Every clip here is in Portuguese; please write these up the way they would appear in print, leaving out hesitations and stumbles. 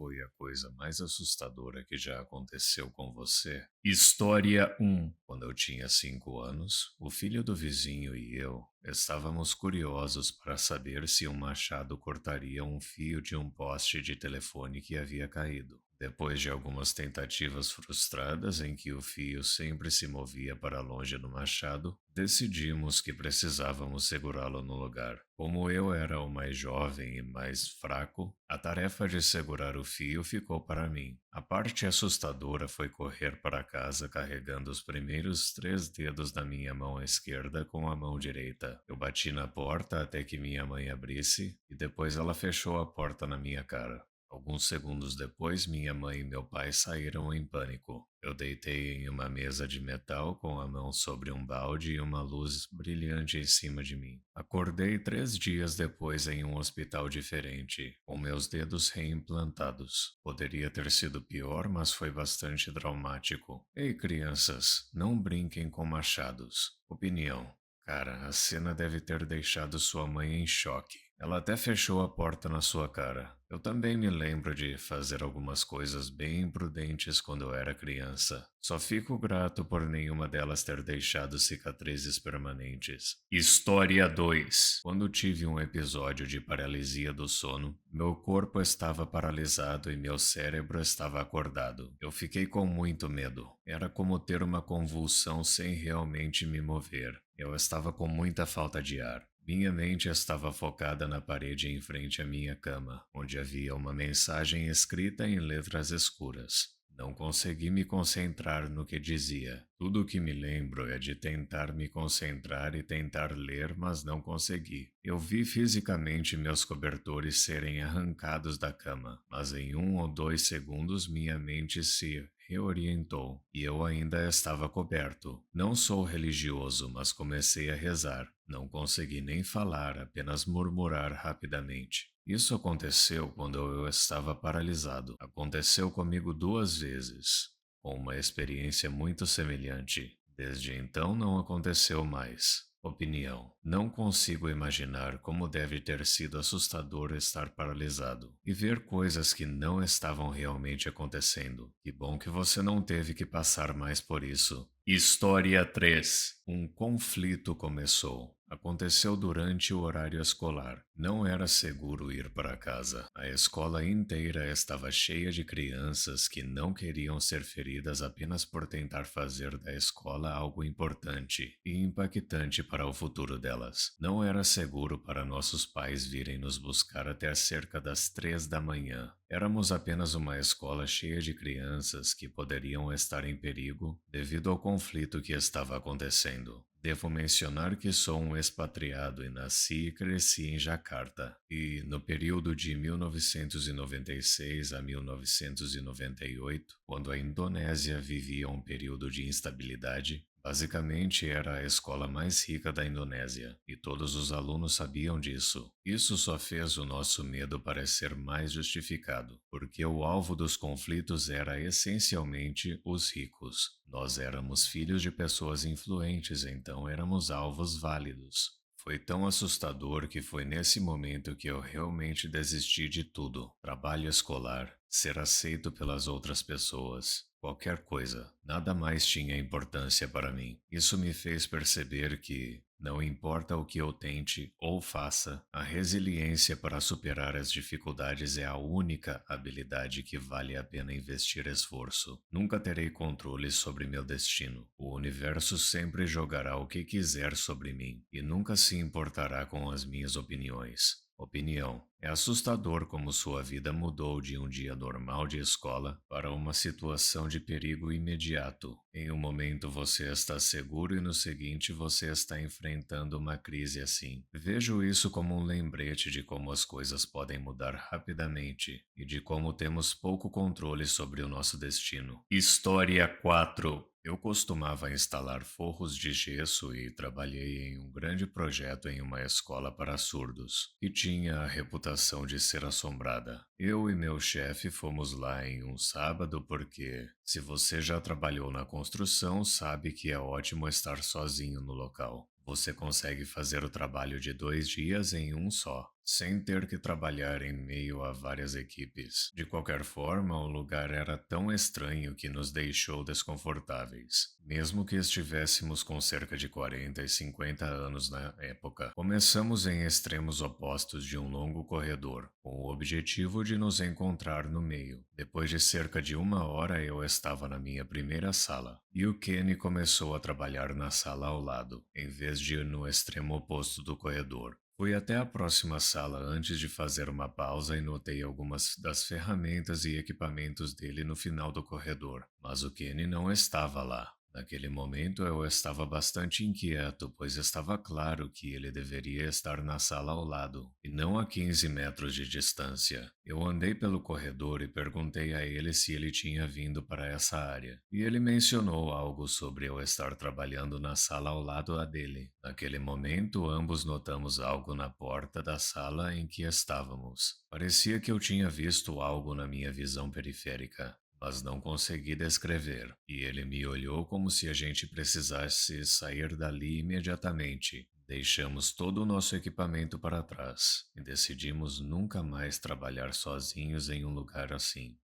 foi a coisa mais assustadora que já aconteceu com você? História um. Quando eu tinha 5 anos, o filho do vizinho e eu estávamos curiosos para saber se um machado cortaria um fio de um poste de telefone que havia caído. Depois de algumas tentativas frustradas em que o fio sempre se movia para longe do machado, decidimos que precisávamos segurá-lo no lugar. Como eu era o mais jovem e mais fraco, a tarefa de segurar o fio ficou para mim. A parte assustadora foi correr para casa carregando os primeiros 3 dedos da minha mão esquerda com a mão direita. Eu bati na porta até que minha mãe abrisse e depois ela fechou a porta na minha cara. Alguns segundos depois, minha mãe e meu pai saíram em pânico. Eu deitei em uma mesa de metal com a mão sobre um balde e uma luz brilhante em cima de mim. Acordei 3 dias depois em um hospital diferente, com meus dedos reimplantados. Poderia ter sido pior, mas foi bastante traumático. Ei, crianças, não brinquem com machados. Opinião. Cara, a cena deve ter deixado sua mãe em choque. Ela até fechou a porta na sua cara. Eu também me lembro de fazer algumas coisas bem imprudentes quando eu era criança. Só fico grato por nenhuma delas ter deixado cicatrizes permanentes. História 2. Quando tive um episódio de paralisia do sono, meu corpo estava paralisado e meu cérebro estava acordado. Eu fiquei com muito medo. Era como ter uma convulsão sem realmente me mover. Eu estava com muita falta de ar. Minha mente estava focada na parede em frente à minha cama, onde havia uma mensagem escrita em letras escuras. Não consegui me concentrar no que dizia. Tudo o que me lembro é de tentar me concentrar e tentar ler, mas não consegui. Eu vi fisicamente meus cobertores serem arrancados da cama, mas em 1 ou 2 segundos minha mente se reorientou e eu ainda estava coberto. Não sou religioso, mas comecei a rezar. Não consegui nem falar, apenas murmurar rapidamente. Isso aconteceu quando eu estava paralisado. Aconteceu comigo 2 vezes, com uma experiência muito semelhante. Desde então não aconteceu mais. Opinião. Não consigo imaginar como deve ter sido assustador estar paralisado e ver coisas que não estavam realmente acontecendo. Que bom que você não teve que passar mais por isso. História 3. Um conflito começou. Aconteceu durante o horário escolar. Não era seguro ir para casa. A escola inteira estava cheia de crianças que não queriam ser feridas apenas por tentar fazer da escola algo importante e impactante para o futuro delas. Não era seguro para nossos pais virem nos buscar até cerca das 3 da manhã. Éramos apenas uma escola cheia de crianças que poderiam estar em perigo devido ao conflito que estava acontecendo. Devo mencionar que sou um expatriado e nasci e cresci em Jacarta. E no período de 1996 a 1998, quando a Indonésia vivia um período de instabilidade, basicamente era a escola mais rica da Indonésia, e todos os alunos sabiam disso. Isso só fez o nosso medo parecer mais justificado, porque o alvo dos conflitos era essencialmente os ricos. Nós éramos filhos de pessoas influentes, então éramos alvos válidos. Foi tão assustador que foi nesse momento que eu realmente desisti de tudo. Trabalho escolar, ser aceito pelas outras pessoas, qualquer coisa, nada mais tinha importância para mim. Isso me fez perceber que, não importa o que eu tente ou faça, a resiliência para superar as dificuldades é a única habilidade que vale a pena investir esforço. Nunca terei controle sobre meu destino. O universo sempre jogará o que quiser sobre mim e nunca se importará com as minhas opiniões. Opinião. É assustador como sua vida mudou de um dia normal de escola para uma situação de perigo imediato. Em um momento você está seguro e no seguinte você está enfrentando uma crise assim. Vejo isso como um lembrete de como as coisas podem mudar rapidamente e de como temos pouco controle sobre o nosso destino. História 4. Eu costumava instalar forros de gesso e trabalhei em um grande projeto em uma escola para surdos, que tinha a reputação de ser assombrada. Eu e meu chefe fomos lá em um sábado porque, se você já trabalhou na construção, sabe que é ótimo estar sozinho no local. Você consegue fazer o trabalho de 2 dias em um só. sem ter que trabalhar em meio a várias equipes. De qualquer forma, o lugar era tão estranho que nos deixou desconfortáveis, mesmo que estivéssemos com cerca de 40 e 50 anos na época. Começamos em extremos opostos de um longo corredor, com o objetivo de nos encontrar no meio. Depois de cerca de uma hora, eu estava na minha primeira sala, e o Kenny começou a trabalhar na sala ao lado, em vez de ir no extremo oposto do corredor. Fui até a próxima sala antes de fazer uma pausa e notei algumas das ferramentas e equipamentos dele no final do corredor, mas o Kenny não estava lá. Naquele momento eu estava bastante inquieto, pois estava claro que ele deveria estar na sala ao lado, e não a 15 metros de distância. Eu andei pelo corredor e perguntei a ele se ele tinha vindo para essa área, e ele mencionou algo sobre eu estar trabalhando na sala ao lado a dele. Naquele momento, ambos notamos algo na porta da sala em que estávamos. Parecia que eu tinha visto algo na minha visão periférica, mas não consegui descrever, e ele me olhou como se a gente precisasse sair dali imediatamente. Deixamos todo o nosso equipamento para trás e decidimos nunca mais trabalhar sozinhos em um lugar assim.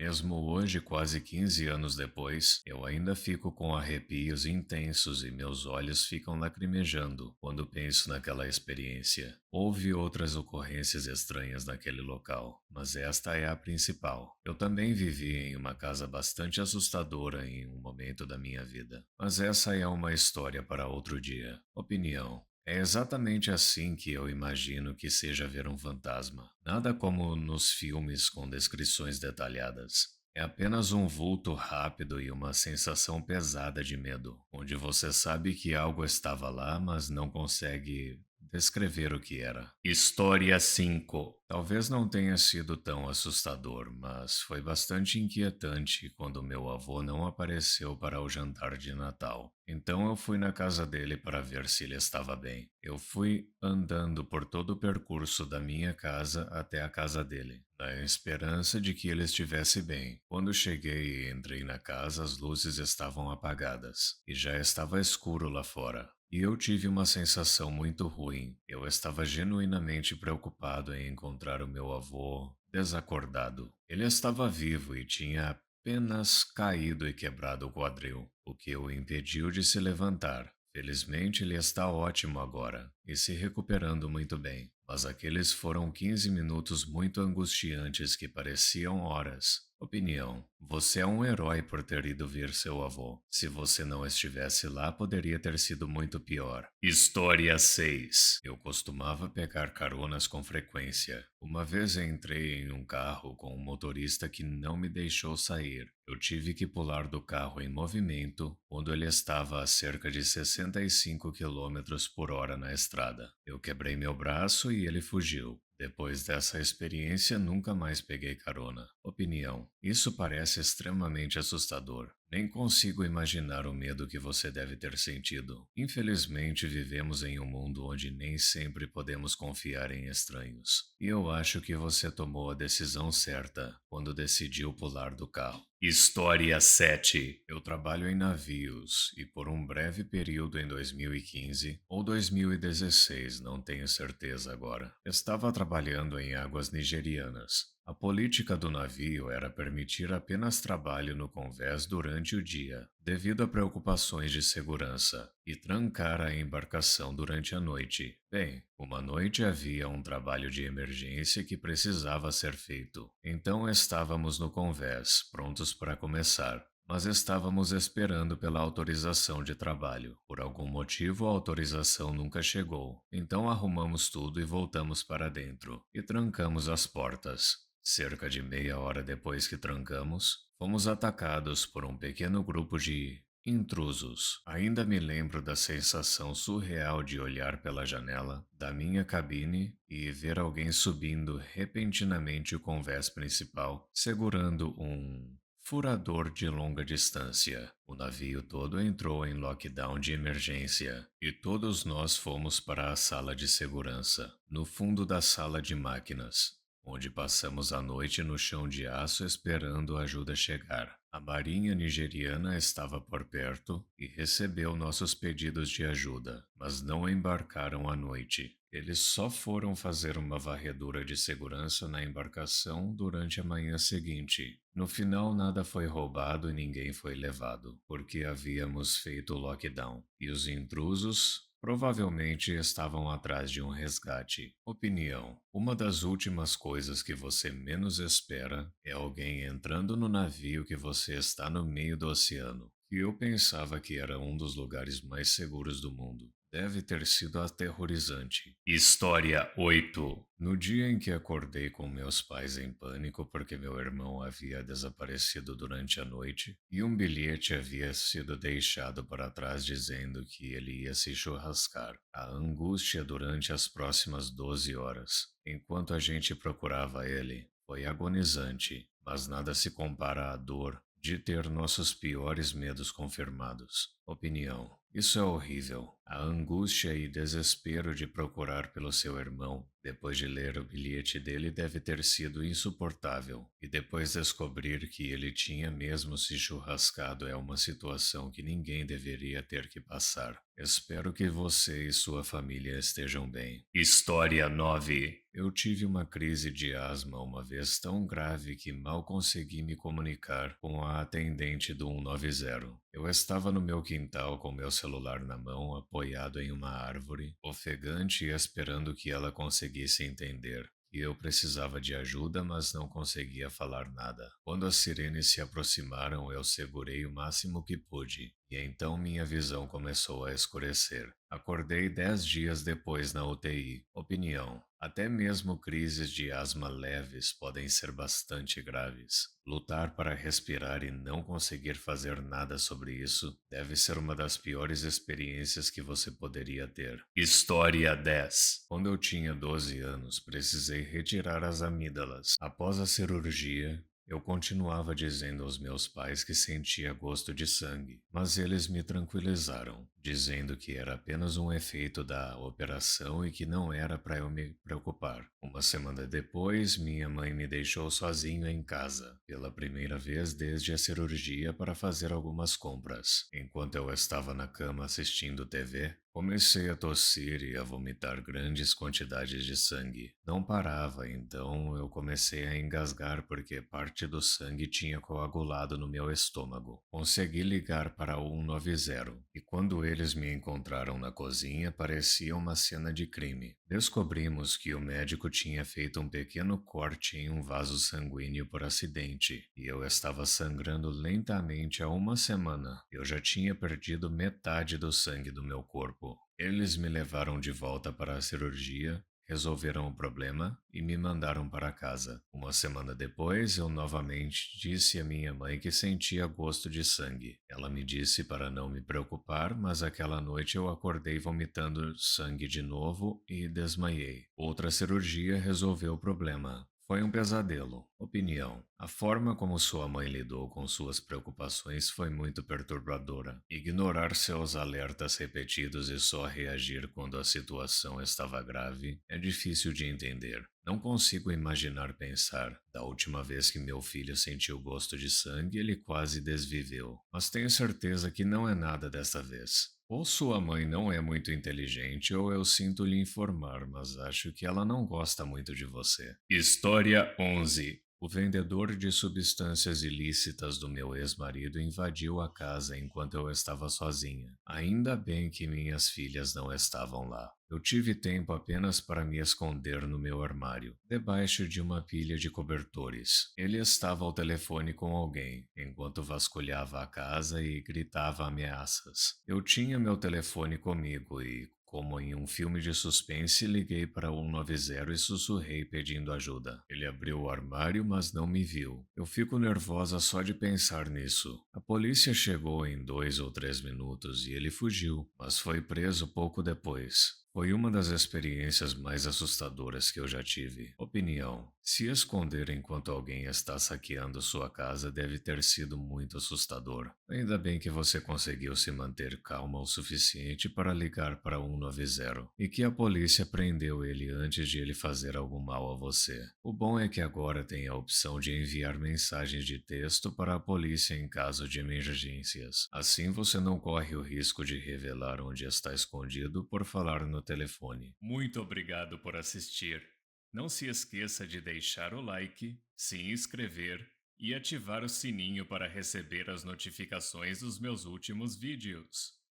Mesmo hoje, quase 15 anos depois, eu ainda fico com arrepios intensos e meus olhos ficam lacrimejando quando penso naquela experiência. Houve outras ocorrências estranhas naquele local, mas esta é a principal. Eu também vivi em uma casa bastante assustadora em um momento da minha vida, mas essa é uma história para outro dia. Opinião. É exatamente assim que eu imagino que seja ver um fantasma. Nada como nos filmes com descrições detalhadas. É apenas um vulto rápido e uma sensação pesada de medo, onde você sabe que algo estava lá, mas não consegue descrever o que era. História 5. Talvez não tenha sido tão assustador, mas foi bastante inquietante quando meu avô não apareceu para o jantar de Natal. Então eu fui na casa dele para ver se ele estava bem. Eu fui andando por todo o percurso da minha casa até a casa dele, na esperança de que ele estivesse bem. Quando cheguei e entrei na casa, as luzes estavam apagadas e já estava escuro lá fora. E eu tive uma sensação muito ruim. Eu estava genuinamente preocupado em encontrar o meu avô desacordado. Ele estava vivo e tinha apenas caído e quebrado o quadril, o que o impediu de se levantar. Felizmente ele está ótimo agora e se recuperando muito bem, mas aqueles foram 15 minutos muito angustiantes que pareciam horas. Opinião: você é um herói por ter ido ver seu avô. Se você não estivesse lá, poderia ter sido muito pior. História 6. Eu costumava pegar caronas com frequência. Uma vez entrei em um carro com um motorista que não me deixou sair. Eu tive que pular do carro em movimento quando ele estava a cerca de 65 quilômetros por hora na estrada. Eu quebrei meu braço e ele fugiu. Depois dessa experiência, nunca mais peguei carona. Opinião: isso parece extremamente assustador. Nem consigo imaginar o medo que você deve ter sentido. Infelizmente, vivemos em um mundo onde nem sempre podemos confiar em estranhos. E eu acho que você tomou a decisão certa quando decidiu pular do carro. História 7. Eu trabalho em navios e por um breve período em 2015 ou 2016, não tenho certeza agora, estava trabalhando em águas nigerianas. A política do navio era permitir apenas trabalho no convés durante o dia, devido a preocupações de segurança, e trancar a embarcação durante a noite. Bem, uma noite havia um trabalho de emergência que precisava ser feito, então estávamos no convés, prontos para começar. Mas estávamos esperando pela autorização de trabalho. Por algum motivo, a autorização nunca chegou. Então arrumamos tudo e voltamos para dentro. E trancamos as portas. Cerca de meia hora depois que trancamos, fomos atacados por um pequeno grupo de intrusos. Ainda me lembro da sensação surreal de olhar pela janela da minha cabine e ver alguém subindo repentinamente o convés principal, segurando um furador de longa distância. O navio todo entrou em lockdown de emergência e todos nós fomos para a sala de segurança, no fundo da sala de máquinas, onde passamos a noite no chão de aço esperando a ajuda chegar. A marinha nigeriana estava por perto e recebeu nossos pedidos de ajuda, mas não embarcaram à noite. Eles só foram fazer uma varredura de segurança na embarcação durante a manhã seguinte. No final, nada foi roubado e ninguém foi levado, porque havíamos feito o lockdown. E os intrusos provavelmente estavam atrás de um resgate. Opinião: uma das últimas coisas que você menos espera é alguém entrando no navio que você está no meio do oceano. E eu pensava que era um dos lugares mais seguros do mundo. Deve ter sido aterrorizante. História 8. No dia em que acordei com meus pais em pânico porque meu irmão havia desaparecido durante a noite e um bilhete havia sido deixado para trás dizendo que ele ia se churrascar. A angústia durante as próximas 12 horas, enquanto a gente procurava ele, foi agonizante, mas nada se compara à dor de ter nossos piores medos confirmados. Opinião: isso é horrível. A angústia e desespero de procurar pelo seu irmão, depois de ler o bilhete dele, deve ter sido insuportável. E depois descobrir que ele tinha mesmo se churrascado é uma situação que ninguém deveria ter que passar. Espero que você e sua família estejam bem. História 9. Eu tive uma crise de asma uma vez tão grave que mal consegui me comunicar com a atendente do 190. Eu estava no meu quintal com meu celular na mão, apoiado em uma árvore, ofegante e esperando que ela conseguisse entender que eu precisava de ajuda, mas não conseguia falar nada. Quando as sirenes se aproximaram, eu segurei o máximo que pude, e então minha visão começou a escurecer. Acordei 10 dias depois na UTI. Opinião: até mesmo crises de asma leves podem ser bastante graves. Lutar para respirar e não conseguir fazer nada sobre isso deve ser uma das piores experiências que você poderia ter. História 10. Quando eu tinha 12 anos, precisei retirar as amígdalas. Após a cirurgia, eu continuava dizendo aos meus pais que sentia gosto de sangue, mas eles me tranquilizaram, dizendo que era apenas um efeito da operação e que não era para eu me preocupar. Uma semana depois, minha mãe me deixou sozinho em casa, pela primeira vez desde a cirurgia, para fazer algumas compras. Enquanto eu estava na cama assistindo TV, comecei a tossir e a vomitar grandes quantidades de sangue. Não parava, então eu comecei a engasgar porque parte do sangue tinha coagulado no meu estômago. Consegui ligar para o 190 e quando eles me encontraram na cozinha, parecia uma cena de crime. Descobrimos que o médico tinha feito um pequeno corte em um vaso sanguíneo por acidente e eu estava sangrando lentamente há uma semana. Eu já tinha perdido metade do sangue do meu corpo. Eles me levaram de volta para a cirurgia, resolveram o problema e me mandaram para casa. Uma semana depois, eu novamente disse à minha mãe que sentia gosto de sangue. Ela me disse para não me preocupar, mas aquela noite eu acordei vomitando sangue de novo e desmaiei. Outra cirurgia resolveu o problema. Foi um pesadelo. Opinião: a forma como sua mãe lidou com suas preocupações foi muito perturbadora. Ignorar seus alertas repetidos e só reagir quando a situação estava grave é difícil de entender. Não consigo imaginar pensar. Da última vez que meu filho sentiu gosto de sangue, ele quase desviveu. Mas tenho certeza que não é nada desta vez. Ou sua mãe não é muito inteligente, ou eu sinto lhe informar, mas acho que ela não gosta muito de você. História 11. O vendedor de substâncias ilícitas do meu ex-marido invadiu a casa enquanto eu estava sozinha. Ainda bem que minhas filhas não estavam lá. Eu tive tempo apenas para me esconder no meu armário, debaixo de uma pilha de cobertores. Ele estava ao telefone com alguém, enquanto vasculhava a casa e gritava ameaças. Eu tinha meu telefone comigo e, como em um filme de suspense, liguei para o 190 e sussurrei pedindo ajuda. Ele abriu o armário, mas não me viu. Eu fico nervosa só de pensar nisso. A polícia chegou em 2 ou 3 minutos e ele fugiu, mas foi preso pouco depois. Foi uma das experiências mais assustadoras que eu já tive. Opinião: se esconder enquanto alguém está saqueando sua casa deve ter sido muito assustador. Ainda bem que você conseguiu se manter calma o suficiente para ligar para o 190 e que a polícia prendeu ele antes de ele fazer algum mal a você. O bom é que agora tem a opção de enviar mensagens de texto para a polícia em caso de emergências. Assim você não corre o risco de revelar onde está escondido por falar no no telefone. Muito obrigado por assistir. Não se esqueça de deixar o like, se inscrever e ativar o sininho para receber as notificações dos meus últimos vídeos.